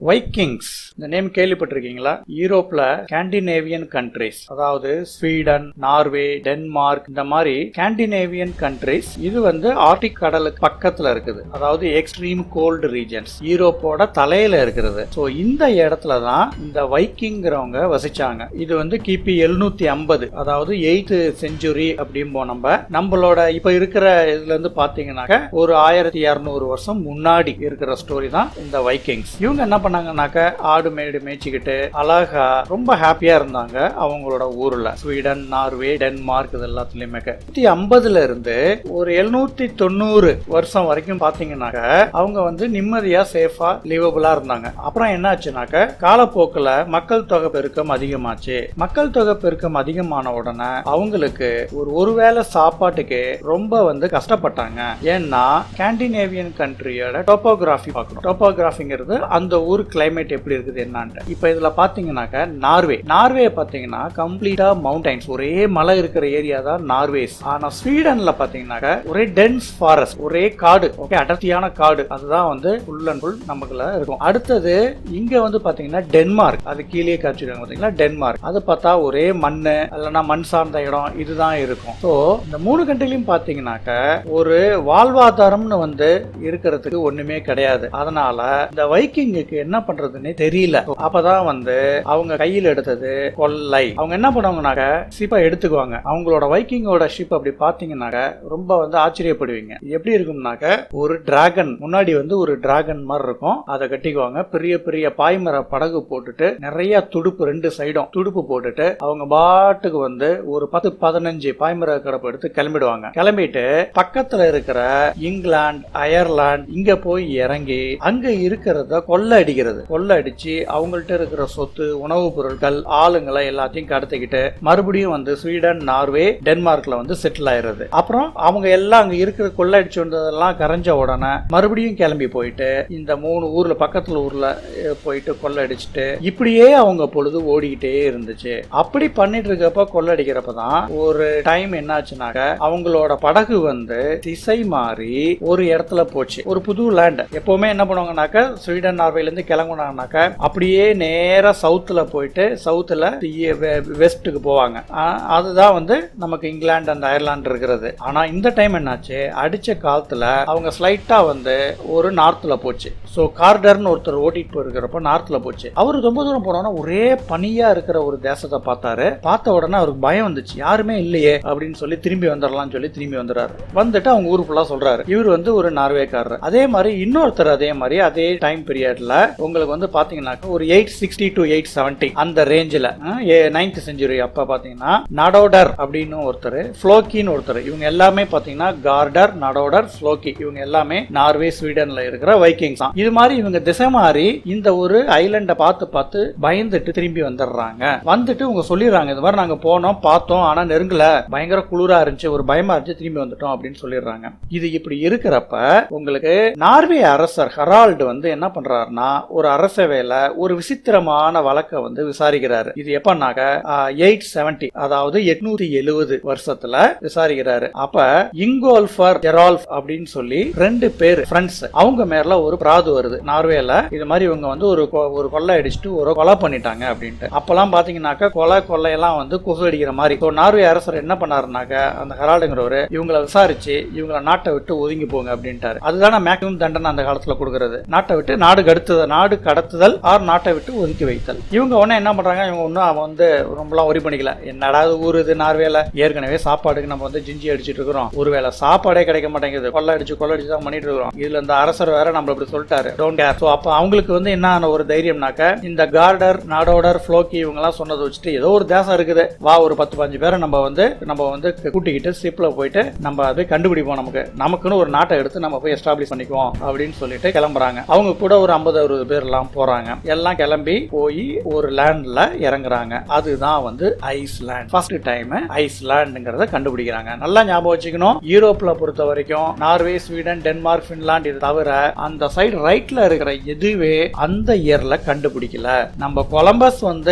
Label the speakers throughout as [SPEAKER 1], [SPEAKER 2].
[SPEAKER 1] Vikings இந்த name கேள்விப்பட்டிருக்கீங்களா? யூரோப்ல Scandinavian countries, அதாவது ஸ்வீடன், நார்வே, டென்மார்க், இந்த மாதிரி ஸ்காண்டினேவியன் கண்ட்ரிஸ் இது ஆர்டிக் கடலுக்கு பக்கத்துல இருக்குது. அதாவது எக்ஸ்ட்ரீம் கோல்டு ரீஜன்ஸ், யூரோப்போட தலையில இருக்கிறது. ஸோ இந்த இடத்துல தான் இந்த வைக்கிங்கிறவங்க வசிச்சாங்க. இது கிபி 750, அதாவது 8th செஞ்சுரி அப்படிம்போம். நம்மளோட இப்ப இருக்கிற இதுல இருந்து பாத்தீங்கன்னாக்க ஒரு 1200 வருஷம் முன்னாடி இருக்கிற ஸ்டோரி தான் இந்த வைக்கிங்ஸ். இவங்க என்ன பண்ணாங்கன்னாக்க ஆடு மேடு மேய்ச்சிக்கிட்டு அழகா ரொம்ப ஹாப்பியா இருந்தாங்க அவங்களோட ஊர்ல. ஸ்வீடன், நார்வே, டென்மார்க் இது எல்லாத்துலயுமே 150ல இருந்து ஒரு 790 வருஷம் வரைக்கும் பாத்தீங்கன்னாக்க அவங்க நிம்மதியா சேஃபா லிவபிளா இருந்தாங்க. அப்புறம் என்ன ஆச்சுனாக்க காலப்போக்குல மக்கள் தொகை பெருக்கம் அதிகமாச்சு. மக்கள் தொகை பெருக்கம் அதிகமான உடனே அவங்களுக்கு ஒருவேளை சாப்பாட்டுக்கு ரொம்ப கஷ்டப்பட்டாங்க. ஏன்னா ஸ்காண்டினேவியன் கண்ட்ரியோட டோபோகிராஃபி பார்க்கணும். டோபோகிராஃபிங்கிறது அந்த ஊர் கிளைமேட் எப்படி இருக்குது என்னன்னு. இப்ப இதுல பாத்தீங்கன்னாக்க நார்வே பாத்தீங்கன்னா கம்ப்ளீட்டா மவுண்டைன்ஸ், ஒரே மலை இருக்கிற ஏரியா தான் நார்வேஸ். ஆனா ஸ்வீடன்ல பாத்தீங்கன்னாக்க ஒரே டென்ஸ் ஃபாரஸ்ட், ஒரே காடு, ஓகே, அடர்த்தியான காடு. அதுதான் ஃபுல் அண்ட் ஃபுல் நமக்குள்ள இருக்கும். அடுத்தது இங்க பாத்தீங்கன்னா டென்மார்க், அது கீழே காட்சிருக்காங்க பாத்தீங்களா, டென்மார்க். அது பார்த்தா ஒரே மண்ணு இல்லைன்னா மண் சார்ந்த இடம் இதுதான் இருக்கும். ஸோ இந்த 3 கண்ட்ரிலையும் பாத்தீங்கன்னாக்க ஒரு வாழ்வாதாரம்னு இருக்கிறதுக்கு ஒண்ணுமே கிடையாது. அதனால இந்த வைக்கிங்குக்கு என்ன பண்றதுன்னே தெரியல. அப்பதான் அவங்க கையில் எடுத்தது கொள்ளை. அவங்க என்ன பண்ணுவாங்கனாக்க ஷிப்பை எடுத்துக்குவாங்க. அவங்களோட வைக்கிங்கோட ஷிப் அப்படி பாத்தீங்கன்னாக்க ரொம்ப ஆச்சரியப்படுவீங்க. எப்படி இருக்கும்னாக்க ஒரு டிராகன் முன்னாடி ஒரு டிராகன் மாதிரி இருக்கும். அதை கட்டிக்குவாங்க. பெரிய பெரிய பாய்மர படகு போட்டுட்டு நிறைய துடுப்பு, 2 சைடும் துடுப்பு போட்டுட்டு அவங்க பாட்டுக்கு ஒரு 10-15 பாய்மர கடப்பு எடுத்து கிளம்பிடுவாங்க. கிளம்பிட்டு பக்கத்துல இருக்கிற இங்கிலாந்து, அயர்லாந்து இங்க போய் இறங்கி அங்க இருக்கிறத கொள்ளை அடிச்சு அவங்கள்ட்ட இருக்கிற சொத்து, உணவுப் பொருட்கள், ஆளுங்களை எல்லாத்தையும் கடத்திக்கிட்டு மறுபடியும் ஸ்வீடன், நார்வே, டென்மார்க்ல செட்டில் ஆயிடுறது. அப்புறம் அவங்க எல்லாம் அங்க இருக்கிற கொள்ளை அடிச்சு வந்ததெல்லாம் கரைஞ்ச உடனே மறுபடியும் கிளம்பி போயிட்டு இந்த 3 ஊர்ல பக்கத்துல ஊர்ல போயிட்டு கொள்ளை அடிச்சுட்டு இப்படியே அவங்க பொழுது ஓடிக்கிட்டே இருந்துச்சு. அப்படி பண்ணிட்டு இருக்கப்ப கொள்ளை அடிக்கிறப்பதான் ஒரு டைம் என்னாச்சுனாக்க அவங்களோட படகு திசை மாறி ஒரு இடத்துல போச்சு, ஒரு புது லேண்ட். எப்பவுமே என்ன பண்ணுவாங்கனாக்க ஸ்வீடன், நார்வேல இருந்து கிளம்புனாங்கனாக்க அப்படியே நேரா சவுத்துல போயிட்டு சவுத்துல வெஸ்ட்டுக்கு போவாங்க. அதுதான் நமக்கு இங்கிலாந்து அந்த அயர்லாந்து இருக்கிறது. ஆனா இந்த டைம் என்னாச்சு, அடிச்ச காலத்துல அவங்க ஸ்லைட்டா ஒரு நார்த்ல போச்சு. சோ கார்டர்னு ஒருத்தர் ஓட்டிட்டு போயிருக்கிறப்ப நார்த்ல போச்சு. அவரு ரொம்ப தூரம் போனோம்னா ஒரே பனியா இருக்கிற ஒரு தேசத்தை பார்த்தாரு. பார்த்த உடனே அவருக்கு பயம் வந்துச்சு. யாருமே இல்லையே அப்படின்னு சொல்லி திரும்பி வந்துடலாம்னு சொல்லி திரும்பி வந்துட்டு அவங்க ஊரு ஃபுல்லா சொல்றாரு. இவர் ஒரு நார்வேக்காரர். அதே மாதிரி இன்னொருத்தர் அதே டைம் பீரியட்ல உங்களுக்கு பாத்தீங்கன்னாக்க ஒரு 860 to 870 அந்த ரேஞ்சில 9th செஞ்சுரி அப்ப பாத்தீங்கன்னா நடோடர் அப்படின்னு ஒருத்தர், ஃப்ளோக்கின்னு ஒருத்தர். இவங்க எல்லாமே பாத்தீங்கன்னா கார்டர், நடோடர், ஃப்ளோக்கி இவங்க எல்லாமே நார்வே, ஸ்வீடன்ல இருக்கிற வைக்கிங்ஸ் தான். இது மாதிரி இவங்க திசை மாறி இந்த ஒரு ஐலண்ட பார்த்து பயந்துட்டு திரும்பி வந்துடுறாங்க. வந்துட்டு இவங்க சொல்லிடுறாங்க, இது மாதிரி நாங்க போனோம் பார்த்தோம், ஆனா நெருங்கல, பயங்கர குளிரா இருந்துச்சு, ஒரு பயமா இருந்துச்சு, திரும்பி வந்துட்டோம் அப்படின்னு சொல்லிடுறாங்க. இது இப்படி இருக்கிறப்ப உங்களுக்கு நார்வே அரசர் ஹெரால்டு என்ன பண்றாருன்னா ஒரு அரசவையில ஒரு விசித்திரமான வழக்க விசாரிக்கிறாரு. இது எப்பனாக்க 870, அதாவது 870 வருஷத்துல விசாரிக்கிறாரு. அப்ப இங்கோல்ஃபர் ஜெரால்ஃப் அப்படின்னு சொல்லி 2 பேர் ஃப்ரெண்ட்ஸ், அவங்க மேல ஒரு பிராது வருது நார்வேல. இது மாதிரி இவங்க ஒரு கொள்ளை அடிச்சுட்டு ஒரு கொலை பண்ணிட்டாங்க அப்படின்ட்டு. அப்பெல்லாம் பாத்தீங்கன்னாக்க கொள்ளையெல்லாம் கொசு அடிக்கிற மாதிரி. நார்வே அரசர் என்ன பண்ணாருனாக்க அந்த ஹெரால்டுங்கிறவரு இவங்களை விசாரிச்சு இவங்களை நாட்டை விட்டு ஒதுங்கி போங்க அப்படின்ட்டாரு. அதுதான மேக்ஸிமம் தண்டனை அந்த காலத்துல கொடுக்கறது. நாட்டை விட்டு நாடு கடத்துதல் ஆர் நாட்டை விட்டு ஒதுக்கி வைத்தல். இவங்க ஒன்னும் என்ன பண்றாங்க, இவங்க ஒன்னும் ரொம்பலாம் ஒரி பண்ணிக்கல. என்னடா ஊர் இது நார்வேல, ஏற்கனவே சாப்பாடுக்கு நம்ம ஜிஞ்சி அடிச்சுட்டு இருக்கிறோம், ஒருவேளை சாப்பாடே கிடைக்க மாட்டேங்குது, கொள்ளை அடிச்சு தான் பண்ணிட்டு இருக்கிறோம். இதுல இந்த அரசர் வேற நம்ம இப்படி சொல்லிட்டாரு, டோன்ட் கேர். சோ அப்ப அவங்களுக்கு என்ன ஒரு தைரியம்னாக்க இந்த கார்டர், நாடோடர், ஃப்ளோக்கி இவங்க எல்லாம் சொன்னதை வச்சுட்டு ஏதோ ஒரு தேசம் இருக்குது, வா ஒரு 10-15 பேரை நம்ம கூட்டிக்கிட்டு ஷிப்ல போயிட்டு நம்ம அதை கண்டுபிடிப்போம், நமக்குன்னு ஒரு நாட்டை எடுத்து நம்ம போய் எஸ்டாப்ளிஷ் பண்ணிக்குவோம் அப்படின்னு சொல்லிட்டு கிளம்புறாங்க. அவங்க கூட ஒரு 50-60 பேர் எல்லாம் போறாங்க. எல்லாம் கிளம்பி போய் ஒரு லேண்ட்ல இறங்குறாங்க. அதுதான் ஐஸ்லாண்ட். ஃபர்ஸ்ட் டைம் ஐஸ்லாண்ட்ங்கிறத கண்டுபிடிக்கிறாங்க. நல்லா ஞாபகம் வச்சுக்கணும், யூரோப்ல பொறுத்த வரைக்கும் நார்வே, ஸ்வீடன், டென்மார்க், பின்லாந்து இது தவிர அந்த சைடு ரைட்ல இருக்கிற எதுவே அந்த இயர்ல கண்டுபிடிக்கல. நம்ம கொலம்பஸ்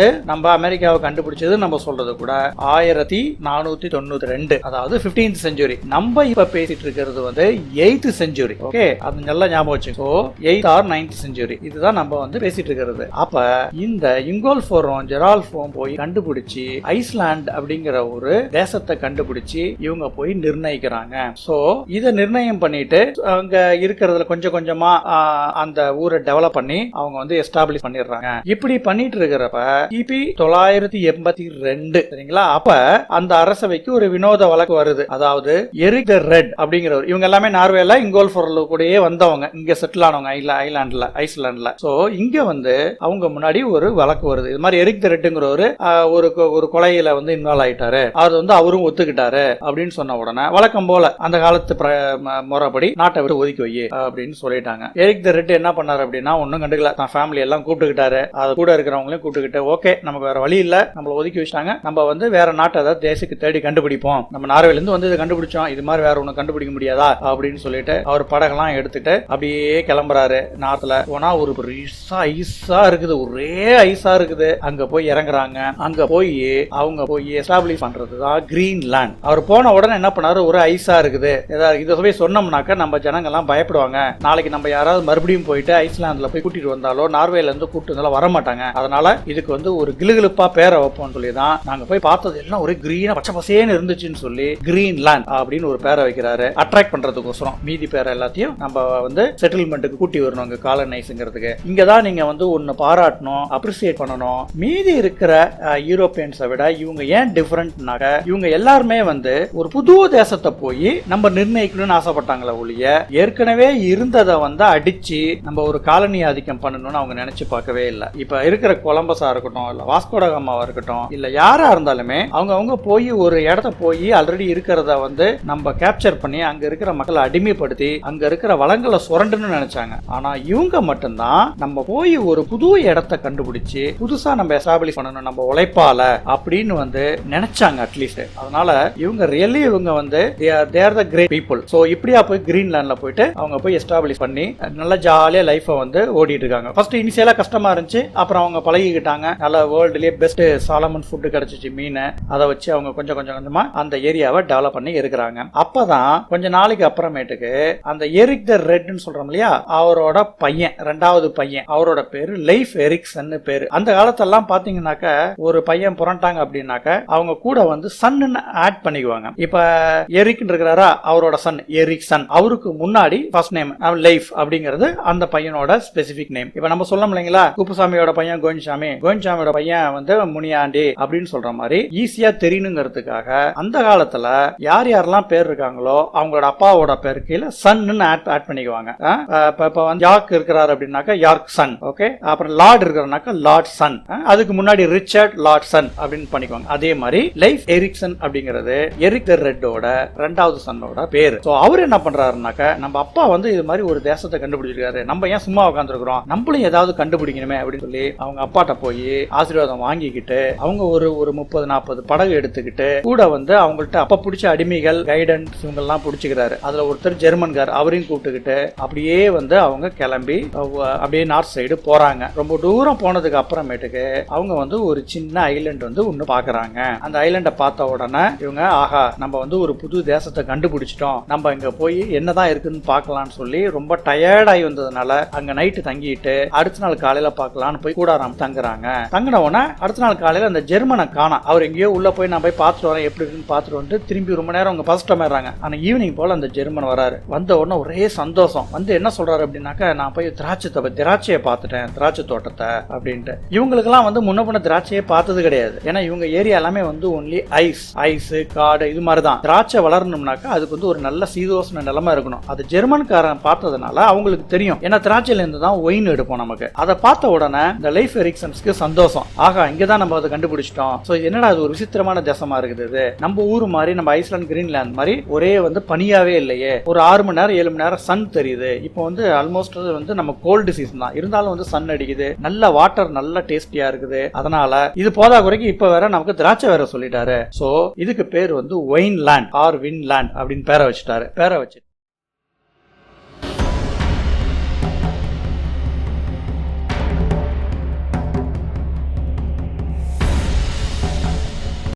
[SPEAKER 1] நம்ம அமெரிக்காவை கண்டுபிடிச்சது நம்ம சொல்றது கூட 1492, அதாவது 15th செஞ்சுரி. நம்ம இப்ப பேசிட்டு இருக்கிறது 8th செஞ்சுரி. ஓகே, அது நல்லா ஞாபகம் வச்சுக்கோ. 8th or 9th century. இது தான் நம்ம வந்து பேசிட்டு இருக்கிறது. அப்ப இந்த இங்கோல்ஃபோரும் ஜெரால்ஃபோம் போய் கண்டுபிடிச்சு ஐஸ்லாண்ட் அப்படிங்கிற ஒரு தேசத்தை கண்டுபிடிச்சு இவங்க போய் நிர்ணயிக்கிறாங்க. சோ இத நிர்ணயம் பண்ணிட்டு அங்க இருக்கிறதுல கொஞ்சம் கொஞ்சமா அந்த ஊரை டெவலப் பண்ணி அவங்க வந்து எஸ்டாப்ளிஷ் பண்ணிடுறாங்க. இப்படி பண்ணிட்டு இருக்கிறப்ப கிபி 982 சரிங்களா, அப்ப அந்த அரசவைக்கு ஒரு வினோத வழக்கு வருது. அதாவது எரிக் தி ரெட் அப்படிங்கிறவர், இவங்க எல்லாமே நார்வேல இங்கோல்ஃபோர்ல கூடயே வந்தவங்க, இங்க செட்டில் ஆனவங்க ஐஸ்லாண்ட்ல. சோ இங்க வந்து அவங்க முன்னாடி ஒரு வழக்கு வருது. இது மாதிரி எரிக் தி ரெட்ங்கிறவரு ஒரு கொலையில வந்து இன்வால்வ் ஆயிட்டாரு, அது வந்து அவரும் ஒத்துக்கிட்டாரு அப்படின்னு சொன்ன உடனே வழக்கம் போல அந்த காலத்து முறைப்படி நாட்டை விட்டு ஒதுக்கி வை அப்படின்னு சொல்லிட்டாங்க. எரிக் தி ரெட் என்ன பண்ணாரு அப்படின்னா, ஒன்னும் கண்டுக்கல, தான் ஃபேமிலி எல்லாம் கூப்பிட்டுக்கிட்டாரு, அது கூட இருக்கிறவங்களையும் கூப்பிட்டுக்கிட்டு ஓகே நமக்கு வேற வழி இல்ல, நம்மள ஒதுக்கி வச்சிட்டாங்க, நம்ம வந்து வேற நாட்டை ஏதாவது தேசத்துக்கு தேடி கண்டுபிடிப்போம், நம்ம நார்வேல இருந்து வந்து இதை கண்டுபிடிச்சோம், இது மாதிரி வேற ஒண்ணு கண்டுபிடிக்க முடியாதா அப்படின்னு சொல்லிட்டு அவர் படகெல்லாம் எடுத்துட்டு அப்படியே கிளம்புறாரு. நார்த்ல போனா ஒரு ஐஸா இருக்குது, ஒரே ஐஸா இருக்குது. அங்க போய் இறங்குறாங்க. அங்க போய் அவங்க போய் எஸ்டாப்ளிஷ் பண்றதுதான் கிரீன்லாண்ட். அவர் போன உடனே என்ன பண்ணாரு, ஒரு ஐஸா இருக்குது, இதை போய் சொன்னோம்னாக்க நம்ம ஜனங்க எல்லாம் பயப்படுவாங்க, நாளைக்கு நம்ம யாராவது மறுபடியும் போயிட்டு ஐஸ்லாந்துல போய் கூட்டிட்டு வந்தாலோ நார்வேல இருந்து கூப்பிட்டு வந்தாலும் வர மாட்டாங்க, அதனால இதுக்கு வந்து ஒரு கிளுகிழுப்பா பேரை வைப்போம்னு சொல்லி தான் நாங்க போய் பார்த்தது எல்லாம் ஒரு கிரீனா பச்சை பசேன்னு இருந்துச்சுன்னு சொல்லி கிரீன்லாண்ட் அப்படின்னு ஒரு பேரை வைக்கிறாரு. அட்ராக்ட் பண்றதுக்கோசரம் மீதி பேரை எல்லாத்தையும் நம்ம வந்து செட்டில்மெண்ட்டுக்கு கூட்டி வரணும், இங்க காலனைஸ்ங்கிறதுக்கு. இங்கதான் நீங்க வந்து ஒன்னு பாராட்டணும், அப்ரிசியேட் பண்ணணும். மீதி இருக்கிற யூரோப்பியன்ஸை விட இவங்க ஏன் டிஃபரெண்ட்னாக்க, இவங்க எல்லாருமே வந்து ஒரு புது தேசத்தை போய் நம்ம நிர்ணயிக்கணும்னு ஆசைப்பட்டாங்களே ஒழிய ஏற்கனவே இருந்ததை வந்து அடிச்சு நம்ம ஒரு காலனி ஆதிக்கம் பண்ணணும்னு அவங்க நினைச்சு பார்க்கவே இல்லை. இப்ப இருக்கிற கொலம்பஸா இருக்கட்டும், இல்ல வாஸ்கோடகாமாவா இருக்கட்டும், இல்ல யாரா இருந்தாலுமே அவங்க போய் ஒரு இடத்த போய் ஆல்ரெடி இருக்கிறத வந்து நம்ம கேப்சர் பண்ணி அங்க இருக்கிற மக்களை அடிமைப்படுத்தி அங்க இருக்கிற வளங்களை சுரண்டுன்னு நினைச்சாங்க. ஆனா இவங்க மட்டும்தான் நம்ம போய் ஒரு புது இடத்தை கண்டுபிடிச்சு புதுசா நம்ம எஸ்டாப்ளிஷ் பண்ணணும் நம்ம உழைப்பால அப்படின்னு வந்து நினைச்சாங்க அட்லீஸ்ட். அதனால இவங்க ரியலி இவங்க வந்து they are the great people. So இப்படியா போய் கிரீன்லாண்ட்ல போயிட்டு அவங்க போய் எஸ்டாப்ளிஷ் பண்ணி நல்ல ஜாலியா லைஃப வந்து ஓடிட்டு இருக்காங்க. ஃபர்ஸ்ட் இனிஷியலா கஷ்டமா இருந்துச்சு, அப்புறம் அவங்க பழகிக்கிட்டாங்க. நல்ல வேர்ல்டுலயே பெஸ்ட் சாலமன் ஃபுட் கிடைச்சிச்சு, மீன், அதை வச்சு அவங்க கொஞ்சம் கொஞ்சமா அந்த ஏரியாவை டெவலப் பண்ணி இருக்கிறாங்க. அப்பதான் கொஞ்ச நாளைக்கு அப்புறமேட்டுக்கு அந்த எரிக் தி ரெட்னு சொல்றோம் இல்லையா, அவரோட பையன், ரெண்டாவது பையன், அவரோட பேரு லைஃப் எரிக்சன் பேரு. அந்த காலத்தெல்லாம் பாத்தீங்கன்னாக்க ஒரு பையன் புரண்டாங்க அப்படின்னாக்க அவங்க கூட வந்து சன்னு ஆட் பண்ணிக்குவாங்க. இப்ப எரிக் இருக்கிறாரா, அவரோட சன் எரிக்சன், அவருக்கு முன்னாடி ஃபர்ஸ்ட் நேம் லைஃப் அப்படிங்கிறது அந்த பையனோட ஸ்பெசிபிக் நேம். இப்ப நம்ம சொல்லணும் இல்லைங்களா, குப்புசாமியோட பையன் கோவிந்தசாமியோட பையன் வந்து முனியாண்டி அப்படின்னு சொல்ற மாதிரி ஈஸியா தெரியணுங்கிறதுக்காக அந்த காலத்துல யார் யாரெல்லாம் பேர் இருக்காங்களோ அவங்களோட அப்பாவோட பேர் கீழே சன்னு ஆட் பண்ணிக்குவாங்க. இப்ப வந்து யார்க் இருக்கிறாரு அப்படின்னாக்கா யார்க் சன், ஓகே. அப்புறம் லார்ட் இருக்கிறனாக்கா லார்ட் சன், அதுக்கு முன்னாடி ரிச்சர்ட் லார்ட் சன் அப்படின்னு பண்ணிக்குவாங்க. அதே மாதிரி லைஃப் எரிக்சன் அப்படிங்கிறது எரிக் தி ரெட்டோட ரெண்டாவது சன்னோட பேரு. சோ அவர் என்ன பண்றாருனாக்க, நம்ம அப்பா வந்து இது மாதிரி ஒரு தேசத்தை கண்டுபிடிச்சிருக்காரு, நம்ம ஏன் சும்மா உட்காந்துருக்கிறோம், நம்மளும் ஏதாவது கண்டுபிடிக்கணுமே அப்படின்னு சொல்லி அவங்க அப்பாட்ட போய் ஆசீர்வாதம் வாங்கிக்கிட்டு அவங்க ஒரு 30-40 படகு எடுத்துக்கிட்டு கூட வந்து அவங்கள்ட்ட அப்ப பிடிச்ச அடிமைகள் கைடன்ஸ் இவங்க எல்லாம் பிடிச்சிக்கிறாரு. அதுல ஒருத்தர் ஜெர்மன்கார், அவரையும் கூப்பிட்டுக்கிட்டு அப்படியே வந்து அவங்க கிளம்பி அப்படியே நார்த் சைடு போறாங்க. ரொம்ப தூரம் போனதுக்கு அப்புறமேட்டுக்கு அவங்க வந்து ஒரு சின்ன ஐலண்ட் வந்து ஒண்ணு பாக்குறாங்க. அந்த ஐலண்டை பார்த்த உடனே இவங்க ஆஹா நம்ம வந்து ஒரு புது தேசத்தை கண்டுபிடிச்சிட்டோம், நம்ம இங்க போய் என்னதான் இருக்குன்னு பாக்கலாம்னு சொல்லி ரொம்ப டயர்டாகி வந்ததுனால அங்க நைட்டு தங்கிட்டு அடுத்த நாள் காலையில பாக்கலாம்னு போய் கூடாராம் தங்குறாங்க. தங்கின உடனே அடுத்த நாள் காலையில அந்த ஜெர்மனை காணா, அவர் எங்கேயோ உள்ள போய் நான் போய் பார்த்துட்டு வரேன் எப்படி இருக்குன்னு பார்த்துட்டு வந்துட்டு திரும்பி ரொம்ப நேரம் அவங்க பதட்டமாயிடுறாங்க. ஆனா ஈவினிங் போல அந்த ஜெர்மன் வராரு. வந்த உடனே ஒரே சந்தோஷம். வந்து என்ன சொல்றாரு அப்படின்னாக்கா, நான் போய் திராட்சையை பார்த்துட்டேன், திராட்சை தோட்டத்தை அப்படின்ட்டு. இவங்களுக்கு எல்லாம் வந்து முன்ன பண்ண திராட்சையே பார்த்தது கிடையாது. ஏன்னா இவங்க ஏரியா எல்லாமே வந்து ஒன்லி ஐஸ் காடு இது மாதிரிதான். திராட்சை வளரணும்னாக்கா அதுக்கு வந்து ஒரு நல்ல சீதோஷ்ண நிலைமை இருக்கணும். அது ஜெர்மன்காரன் பார்த்ததுனால அவங்களுக்கு தெரியும், ஏன்னா திராட்சையில இருந்து தான் ஒயின் எடுப்போம் நமக்கு. அதை பார்த்த உடனே இந்த லைஃப் எரிக்சன்ஸ்க்கு சந்தோஷம், ஆகா இங்கதான் நம்ம அதை கண்டுபிடிச்சிட்டோம். சோ என்னடா அது ஒரு விசித்திரமான தேசமா இருக்குது, நம்ம ஊர் மாதிரி நம்ம ஐஸ்லாந்து கிரீன்லாந்து மாதிரி ஒரே வந்து பனியாவே இல்லையே, ஒரு 6 மணி நேரம் 7 மணி நேரம் சன் தெரியுது. இப்போ வந்து ஆல்மோஸ்ட் வந்து நம்ம கோல்டு சீசன் தான், இருந்தாலும் வந்து சன் அடிக்குது, நல்ல வாட்டர் நல்ல டேஸ்டியா இருக்குது. அதனால இது போதா குறைக்கு இப்ப வேற நமக்கு திராட்சை வேற சொல்லிட்டாரு. சோ இதுக்கு பேர் வந்து wine land or win land அப்படின்னு பேரை வச்சுட்டாரு. பேரை வச்சு